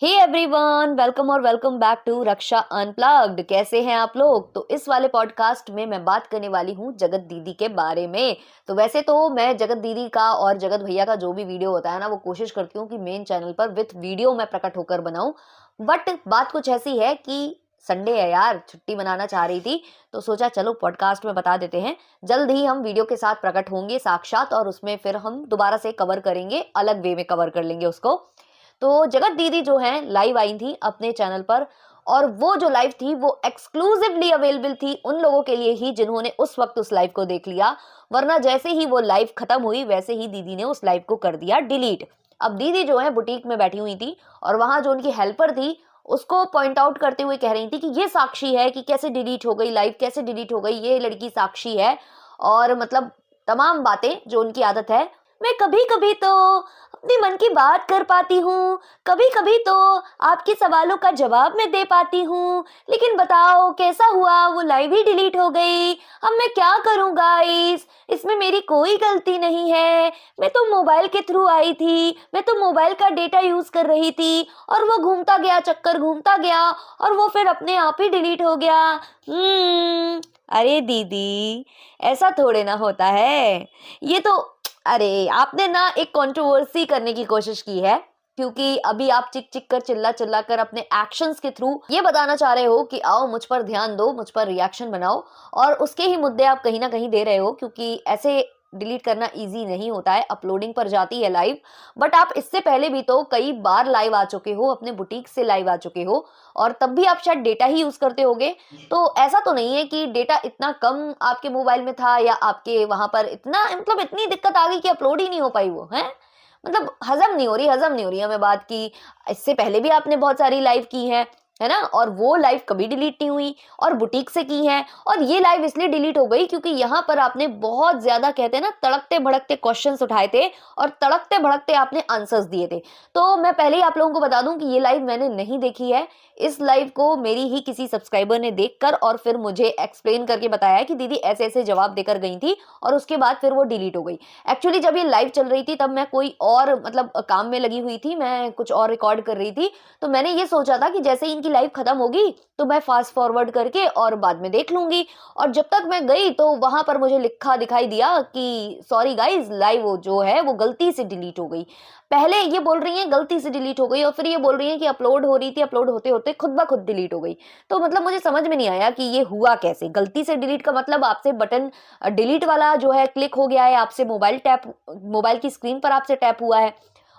हे everyone, welcome और welcome back to Raksha unplugged. कैसे हैं आप लोग? तो इस वाले पॉडकास्ट में मैं बात करने वाली हूँ जगत दीदी के बारे में। तो वैसे तो मैं जगत दीदी का और जगत भैया का जो भी वीडियो होता है ना, वो कोशिश करती हूँ कि मेन चैनल पर विथ वीडियो मैं प्रकट होकर बनाऊं। बट बात कुछ ऐसी है कि संडे है यार, छुट्टी मनाना चाह रही थी, तो सोचा चलो पॉडकास्ट में बता देते हैं। जल्द ही हम वीडियो के साथ प्रकट होंगे साक्षात, और उसमें फिर हम दोबारा से कवर करेंगे, अलग वे में कवर कर लेंगे उसको। तो जगत दीदी जो है लाइव आई थी अपने चैनल पर, और वो जो लाइव थी वो एक्सक्लूसिवली अवेलेबल थी उन लोगों के लिए ही जिन्होंने उस वक्त उस लाइव को देख लिया। वरना जैसे ही वो लाइव खत्म हुई वैसे ही दीदी ने उस लाइव को कर दिया डिलीट। अब दीदी जो है बुटीक में बैठी हुई थी, और वहां जो उनकी हेल्पर थी उसको पॉइंट आउट करते हुए कह रही थी कि ये साक्षी है कि कैसे डिलीट हो गई लाइव, कैसे डिलीट हो गई, ये लड़की साक्षी है। और मतलब तमाम बातें जो उनकी आदत है। मैं कभी कभी तो अपने मन की बात कर पाती हूँ, कभी कभी तो आपके सवालों का जवाब मैं दे पाती हूँ, लेकिन बताओ कैसा हुआ, वो लाइव ही डिलीट हो गई। अब मैं क्या करूँ गाइस, इसमें मेरी कोई गलती नहीं है। मैं तो मोबाइल के थ्रू आई थी, मैं तो मोबाइल का डेटा यूज कर रही थी, और वो घूमता गया, चक्कर घूमता गया, और वो फिर अपने आप ही डिलीट हो गया। अरे दीदी, ऐसा थोड़े ना होता है। ये तो अरे आपने ना एक कंट्रोवर्सी करने की कोशिश की है, क्योंकि अभी आप चिक चिक कर चिल्ला चिल्ला कर अपने एक्शंस के थ्रू ये बताना चाह रहे हो कि आओ मुझ पर ध्यान दो, मुझ पर रिएक्शन बनाओ। और उसके ही मुद्दे आप कहीं ना कहीं दे रहे हो, क्योंकि ऐसे डिलीट करना इजी नहीं होता है, अपलोडिंग पर जाती है लाइव। बट आप इससे पहले भी तो कई बार लाइव आ चुके हो, अपने बुटीक से लाइव आ चुके हो, और तब भी आप शायद डेटा ही यूज करते होगे। तो ऐसा तो नहीं है कि डेटा इतना कम आपके मोबाइल में था, या आपके वहां पर इतना मतलब इतनी दिक्कत आ गई कि अपलोड ही नहीं हो पाई वो है। मतलब हजम नहीं हो रही हमें बात की। इससे पहले भी आपने बहुत सारी लाइव की है ना, और वो लाइव कभी डिलीट नहीं हुई, और बुटीक से की है। और ये लाइव इसलिए डिलीट हो गई क्योंकि यहाँ पर आपने बहुत ज्यादा, कहते हैं ना, तड़कते भड़कते क्वेश्चंस उठाए थे, और तड़कते भड़कते आपने आंसर्स दिए थे। तो मैं पहले ही आप लोगों को बता दूं कि ये लाइव मैंने नहीं देखी है। इस लाइव को मेरी ही किसी सब्सक्राइबर ने देखकर और फिर मुझे एक्सप्लेन करके बताया कि दीदी ऐसे ऐसे जवाब देकर गई थी, और उसके बाद फिर वो डिलीट हो गई। एक्चुअली जब ये लाइव चल रही थी तब मैं कोई और मतलब काम में लगी हुई थी, मैं कुछ और रिकॉर्ड कर रही थी। तो मैंने ये सोचा था कि जैसे ही इनकी लाइव खत्म होगी तो मैं फास्ट फॉरवर्ड करके और बाद में देख लूंगी। और जब तक मैं गई तो वहां पर मुझे लिखा दिखाई दिया कि सॉरी गाइज, लाइव जो है वो गलती से डिलीट हो गई। पहले ये बोल रही हैं गलती से डिलीट हो गई, और फिर ये बोल रही हैं कि अपलोड हो रही थी, अपलोड होते होते खुद ब खुद डिलीट हो गई। तो मतलब मुझे समझ में नहीं आया कि ये हुआ कैसे। गलती से डिलीट का मतलब आपसे बटन डिलीट वाला जो है क्लिक हो गया है, आपसे मोबाइल की स्क्रीन पर आपसे टैप हुआ है।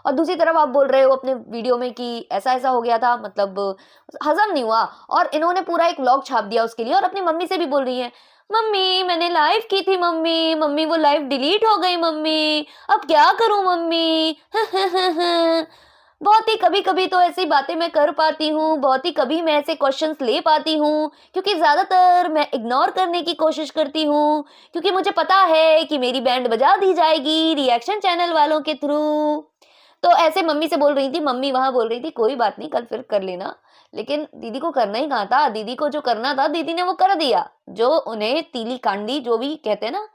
और दूसरी तरफ आप बोल रहे हो अपने वीडियो में कि ऐसा ऐसा हो गया था, मतलब हजम नहीं हुआ। और इन्होंने पूरा एक व्लॉग छाप दिया उसके लिए, और अपनी मम्मी से भी बोल रही है, मम्मी मैंने लाइव की थी मम्मी, मम्मी वो लाइव डिलीट हो गई मम्मी, अब क्या करूं मम्मी। बहुत ही कभी कभी तो ऐसी बातें मैं कर पाती हूँ, बहुत ही कभी मैं ऐसे क्वेश्चंस ले पाती हूँ, क्योंकि ज्यादातर मैं इग्नोर करने की कोशिश करती हूँ, क्योंकि मुझे पता है कि मेरी बैंड बजा दी जाएगी रिएक्शन चैनल वालों के थ्रू। तो ऐसे मम्मी से बोल रही थी, मम्मी वहां बोल रही थी कोई बात नहीं, कल फिर कर लेना। लेकिन दीदी को करना ही कहाँ था, दीदी को जो करना था दीदी ने वो कर दिया। जो उन्हें तीली कांडी जो भी कहते हैं ना,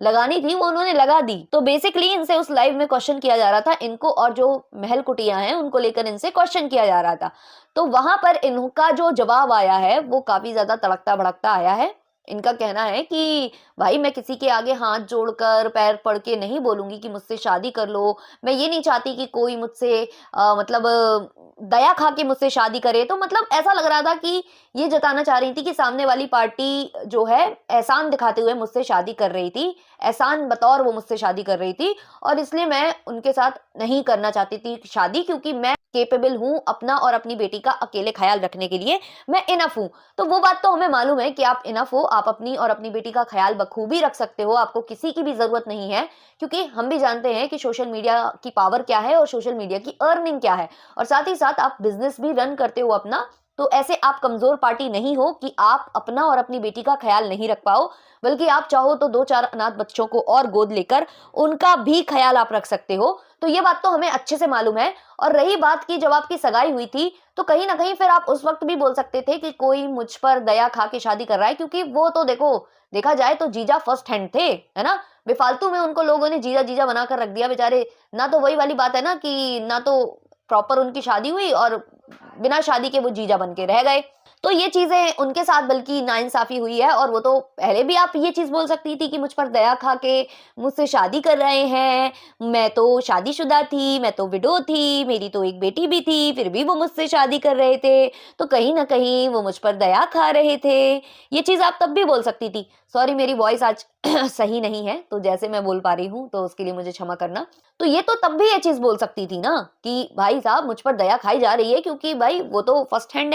लगानी थी वो उन्होंने लगा दी। तो बेसिकली इनसे उस लाइव में क्वेश्चन किया जा रहा था, इनको और जो महल कुटिया हैं उनको लेकर इनसे क्वेश्चन किया जा रहा था। तो वहां पर इनका जो जवाब आया है वो काफी ज्यादा तड़कता भड़कता आया है। इनका कहना है कि भाई मैं किसी के आगे हाथ जोड़कर पैर पड़ के नहीं बोलूंगी कि मुझसे शादी कर लो। मैं ये नहीं चाहती कि कोई मुझसे मतलब दया खा के मुझसे शादी करे। तो मतलब ऐसा लग रहा था कि ये जताना चाह रही थी कि सामने वाली पार्टी जो है एहसान दिखाते हुए मुझसे शादी कर रही थी, एहसान बतौर वो मुझसे शादी कर रही थी, और इसलिए मैं उनके साथ नहीं करना चाहती थी शादी, क्योंकि मैं केपेबल हूं अपना और अपनी बेटी का अकेले ख्याल रखने के लिए, मैं इनफ हूं। तो वो बात तो हमें मालूम है कि आप इनफ हो, आप अपनी और अपनी बेटी का ख्याल बखूबी रख सकते हो, आपको किसी की भी जरूरत नहीं है। क्योंकि हम भी जानते हैं कि सोशल मीडिया की पावर क्या है और सोशल मीडिया की अर्निंग क्या है, और साथ ही साथ आप बिजनेस भी रन करते हो अपना। तो ऐसे आप कमजोर पार्टी नहीं हो कि आप अपना और अपनी बेटी का ख्याल नहीं रख पाओ, बल्कि आप चाहो तो दो चार अनाथ बच्चों को और गोद लेकर उनका भी ख्याल आप रख सकते हो। तो ये बात तो हमें अच्छे से मालूम है। और रही बात की जब आपकी सगाई हुई थी, तो कहीं ना कहीं फिर आप उस वक्त भी बोल सकते थे कि कोई मुझ पर दया खा के शादी कर रहा है, क्योंकि वो तो देखो, देखा जाए तो जीजा फर्स्ट हैंड थे, है ना। बेफालतू में उनको लोगों ने जीजा जीजा बनाकर रख दिया बेचारे। ना तो वही वाली बात है ना कि ना तो प्रॉपर उनकी शादी हुई और बिना शादी के वो जीजा बन के रह गए। तो ये चीजें उनके साथ बल्कि नाइंसाफी हुई है, और वो तो पहले भी आप ये चीज बोल सकती थी कि मुझ पर दया खा के मुझसे शादी कर रहे हैं, मैं तो शादीशुदा थी, मैं तो विडो थी, मेरी तो एक बेटी भी थी, फिर भी वो मुझसे शादी कर रहे थे, तो कहीं ना कहीं वो मुझ पर दया खा रहे थे। ये चीज आप तब भी बोल सकती थी। सॉरी, मेरी वॉइस आज सही नहीं है, तो जैसे मैं बोल पा रही हूँ तो उसके लिए मुझे क्षमा करना। तो ये तो तब भी ये चीज बोल सकती थी ना कि भाई साहब मुझ पर दया खाई जा रही है, क्योंकि भाई वो तो फर्स्ट हैंड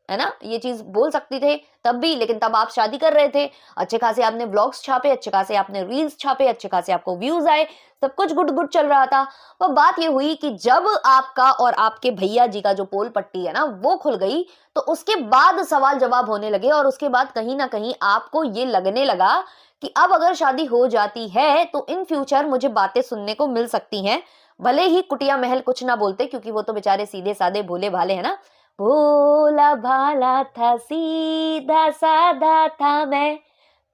है ना, ये चीज बोल सकती थे तब भी। लेकिन तब आप शादी कर रहे थे, अच्छे खासे आपने व्लॉग्स छापे, अच्छे खासे आपने रील्स छापे, अच्छे खासे आपको व्यूज आए, सब कुछ गुड गुड चल रहा था। पर बात ये हुई कि जब आपका और आपके भैया जी का जो पोल पट्टी है ना वो खुल गई, तो उसके बाद सवाल जवाब होने लगे, और उसके बाद कहीं ना कहीं आपको ये लगने लगा कि अब अगर शादी हो जाती है तो इन फ्यूचर मुझे बातें सुनने को मिल सकती हैं। भले ही कुटिया महल कुछ ना बोलते, क्योंकि वो तो बेचारे सीधे साधे भोले भाले है ना। भोला भाला था, सीधा साधा था, मैं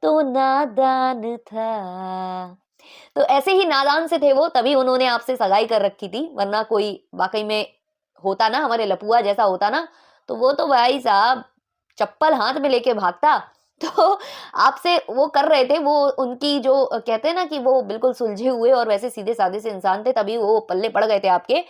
तो नादान था। तो ऐसे ही नादान से थे वो, तभी उन्होंने आपसे सगाई कर रखी थी, वरना कोई वाकई में होता ना हमारे लपुआ जैसा होता ना, तो वो तो भाई साहब चप्पल हाथ में लेके भागता। तो आपसे वो कर रहे थे, वो उनकी जो कहते हैं ना कि वो बिल्कुल सुलझे हुए और वैसे सीधे साधे से इंसान थे, तभी वो पल्ले पड़ गए थे आपके।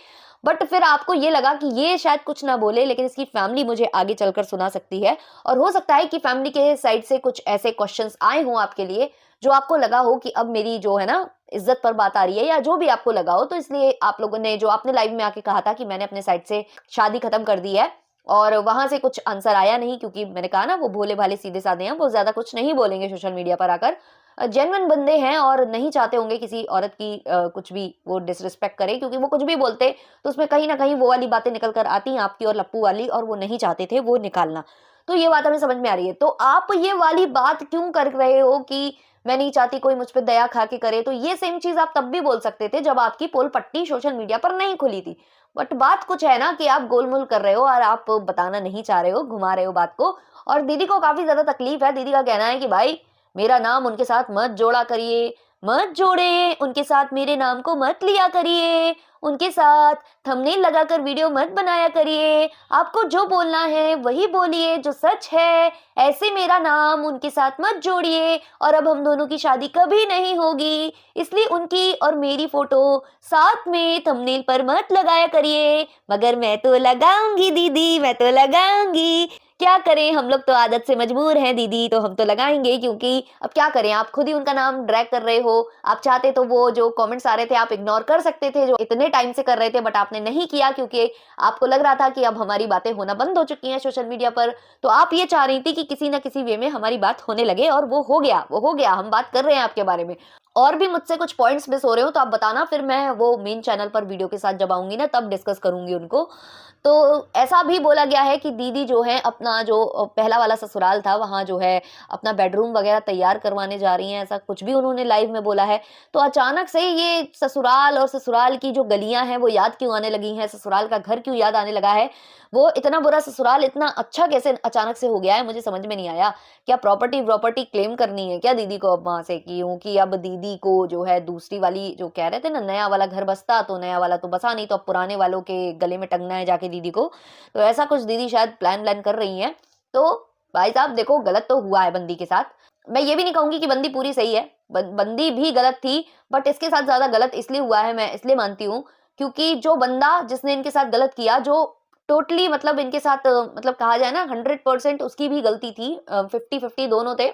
बट फिर आपको ये लगा कि ये शायद कुछ ना बोले, लेकिन इसकी फैमिली मुझे आगे चलकर सुना सकती है, और हो सकता है कि फैमिली के साइड से कुछ ऐसे क्वेश्चंस आए हों आपके लिए, जो आपको लगा हो कि अब मेरी जो है ना इज्जत पर बात आ रही है, या जो भी आपको लगा हो। तो इसलिए आप लोगों ने जो आपने लाइव में आके कहा था कि मैंने अपने साइड से शादी खत्म कर दी है, और वहां से कुछ आंसर आया नहीं, क्योंकि मैंने कहा ना वो भोले भाले सीधे साधे हैं, वो ज्यादा कुछ नहीं बोलेंगे सोशल मीडिया पर आकर, जेन्युइन बंदे हैं और नहीं चाहते होंगे किसी औरत की कुछ भी वो डिसरिस्पेक्ट करे, क्योंकि वो कुछ भी बोलते तो उसमें कहीं ना कहीं वो वाली बातें निकल कर आती आपकी और लप्पू वाली, और वो नहीं चाहते थे वो निकालना। तो ये बात हमें समझ में आ रही है। तो आप ये वाली बात क्यों कर रहे हो कि मैं नहीं चाहती कोई मुझ पर दया खा के करे? तो ये सेम चीज आप तब भी बोल सकते थे जब आपकी पोल पट्टी सोशल मीडिया पर नहीं खुली थी। बट बात कुछ है ना कि आप गोलमोल कर रहे हो और आप बताना नहीं चाह रहे हो, घुमा रहे हो बात को। और दीदी को काफी ज्यादा तकलीफ है। दीदी का कहना है कि भाई मेरा नाम उनके साथ मत जोड़ा करिए, मत जोड़े उनके साथ, मेरे नाम को मत लिया करिए, उनके साथ थंबनेल लगाकर वीडियो मत बनाया करिए, आपको जो बोलना है वही बोलिए जो सच है, ऐसे मेरा नाम उनके साथ मत जोड़िए, और अब हम दोनों की शादी कभी नहीं होगी, इसलिए उनकी और मेरी फोटो साथ में थंबनेल पर मत लगाया करिए। मगर मैं तो लगाऊंगी दीदी, मैं तो लगाऊंगी, क्या करें, हम लोग तो आदत से मजबूर हैं दीदी, तो हम तो लगाएंगे, क्योंकि अब क्या करें, आप खुद ही उनका नाम ड्रैग कर रहे हो। आप चाहते तो वो जो कमेंट्स आ रहे थे आप इग्नोर कर सकते थे, जो इतने टाइम से कर रहे थे, बट आपने नहीं किया, क्योंकि आपको लग रहा था कि अब हमारी बातें होना बंद हो चुकी हैं सोशल मीडिया पर। तो आप ये चाह रही थी कि किसी ना किसी वे में हमारी बात होने लगे, और वो हो गया, वो हो गया। हम बात कर रहे हैं आपके बारे में। और भी मुझसे कुछ पॉइंट्स मिस हो रहे हो तो आप बताना, फिर मैं वो मेन चैनल पर वीडियो के साथ जब आऊंगी ना तब डिस्कस करूंगी उनको। तो ऐसा भी बोला गया है कि दीदी जो है अपना जो पहला वाला ससुराल था वहां जो है अपना बेडरूम वगैरह तैयार करवाने जा रही हैं, ऐसा कुछ भी उन्होंने लाइव में बोला है। तो अचानक से ये ससुराल और ससुराल की जो गलियां हैं वो याद क्यों आने लगी हैं, ससुराल का घर क्यों याद आने लगा है? वो इतना बुरा ससुराल इतना अच्छा कैसे अचानक से हो गया है, मुझे समझ में नहीं आया। क्या प्रॉपर्टी क्लेम करनी है क्या दीदी को अब वहां से, क्योंकि अब दीदी को जो है दूसरी वाली जो कह रहे थे ना नया वाला घर बसता, तो नया वाला तो बसा नहीं, तो अब पुराने वालों के गले में टंगना है जाके दीदी को। तो ऐसा कुछ दीदी शायद प्लान कर रही है। तो भाई साहब देखो, गलत तो हुआ है बंदी के साथ। मैं ये भी नहीं कहूंगी कि बंदी पूरी सही है, बंदी भी गलत थी, बट इसके साथ ज्यादा गलत इसलिए हुआ है, मैं इसलिए मानती हूँ क्योंकि जो बंदा जिसने इनके साथ गलत किया, जो टोटली मतलब इनके साथ मतलब कहा जाए ना 100% उसकी भी गलती थी, 50-50 दोनों थे,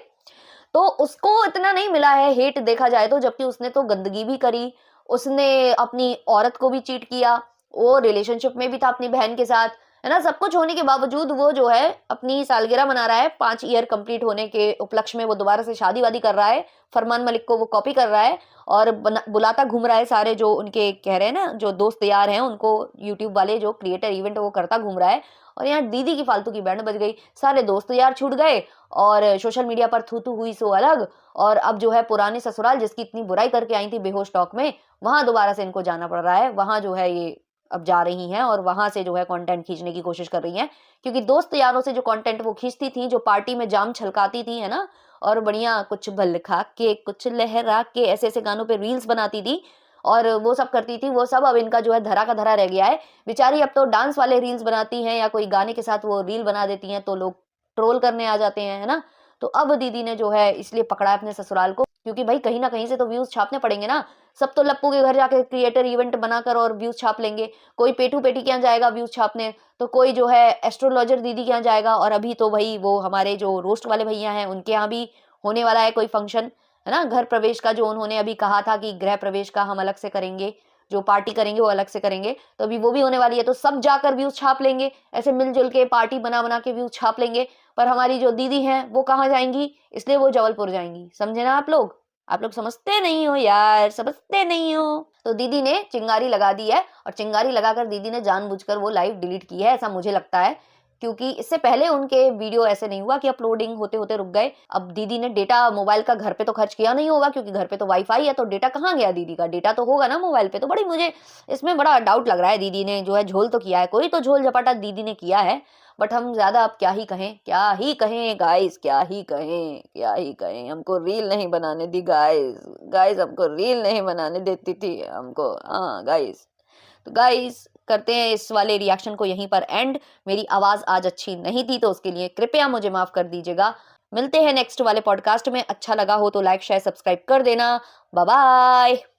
तो उसको इतना नहीं मिला है हेट देखा जाए तो, जबकि उसने तो गंदगी भी करी, उसने अपनी औरत को भी चीट किया, वो रिलेशनशिप में भी था अपनी बहन के साथ, है ना। सब कुछ होने के बावजूद वो जो है अपनी सालगिरह मना रहा है, 5 ईयर कंप्लीट होने के उपलक्ष्य में वो दोबारा से शादी वादी कर रहा है, फरमान मलिक को वो कॉपी कर रहा है, और बुलाता घूम रहा है सारे जो उनके कह रहे हैं ना जो दोस्त यार हैं उनको, यूट्यूब वाले जो क्रिएटर इवेंट वो करता घूम रहा है। और यहाँ दीदी की फालतू की बैंड बज गई, सारे दोस्त यार छूट गए, और सोशल मीडिया पर थू थू हुई सो अलग, और अब जो है पुराने ससुराल जिसकी इतनी बुराई करके आई थी बेहोश टॉक में, वहां दोबारा से इनको जाना पड़ रहा है, वहां जो है ये अब जा रही हैं और वहां से जो है कंटेंट खींचने की कोशिश कर रही हैं, क्योंकि दोस्त यारों से जो कंटेंट वो खींचती थी, जो पार्टी में जाम छलकाती थी, है ना, और बढ़िया कुछ भल खा के कुछ लहरा के ऐसे ऐसे गानों पे रील्स बनाती थी, और वो सब करती थी, वो सब अब इनका जो है धरा का धरा रह गया है। बेचारी अब तो डांस वाले रील्स बनाती हैं या कोई गाने के साथ वो रील बना देती हैं तो लोग ट्रोल करने आ जाते हैं, है ना। तो अब दीदी ने जो है इसलिए पकड़ा है अपने ससुराल को, क्योंकि भाई कहीं ना कहीं से तो व्यूज छापने पड़ेंगे ना। सब तो लप्पू के घर जाके क्रिएटर इवेंट बनाकर और व्यूज छाप लेंगे, कोई पेटू पेटी के यहाँ जाएगा व्यूज छापने, तो कोई जो है एस्ट्रोलॉजर दीदी के यहाँ जाएगा, और अभी तो भाई वो हमारे जो रोस्ट वाले भैया हैं उनके यहाँ भी होने वाला है कोई फंक्शन, है ना, घर प्रवेश का, जो उन्होंने अभी कहा था कि गृह प्रवेश का हम अलग से करेंगे, जो पार्टी करेंगे वो अलग से करेंगे, तो अभी वो भी होने वाली है, तो सब जाकर व्यूज छाप लेंगे, ऐसे मिलजुल के पार्टी बना बना के व्यूज छाप लेंगे। पर हमारी जो दीदी हैं वो कहाँ जाएंगी, इसलिए वो जबलपुर जाएंगी, समझे ना आप लोग समझते नहीं हो यार, समझते नहीं हो। तो दीदी ने चिंगारी लगा दी है, और चिंगारी लगाकर दीदी ने जानबूझकर वो लाइव डिलीट की है, ऐसा मुझे लगता है, क्योंकि इससे पहले उनके वीडियो ऐसे नहीं हुआ कि अपलोडिंग होते होते रुक गए। अब दीदी ने डेटा मोबाइल का घर पे तो खर्च किया नहीं होगा, क्योंकि घर पे तो वाईफाई है, तो डेटा कहाँ गया दीदी का, डेटा तो होगा ना मोबाइल पे। तो बड़ी मुझे इसमें बड़ा डाउट लग रहा है, दीदी ने जो है झोल तो किया है, कोई तो झोल झपाटा दीदी ने किया है, बट हम ज्यादा अब क्या ही कहें, क्या ही कहें गाइस, क्या ही कहें, क्या ही कहें। हमको रील नहीं बनाने दी गाइस, गाइस हमको रील नहीं बनाने देती थी हमको, हाँ गाइस। तो गाइस करते हैं इस वाले रिएक्शन को यहीं पर एंड। मेरी आवाज आज अच्छी नहीं थी तो उसके लिए कृपया मुझे माफ कर दीजिएगा। मिलते हैं नेक्स्ट वाले पॉडकास्ट में। अच्छा लगा हो तो लाइक शेयर सब्सक्राइब कर देना। Bye bye.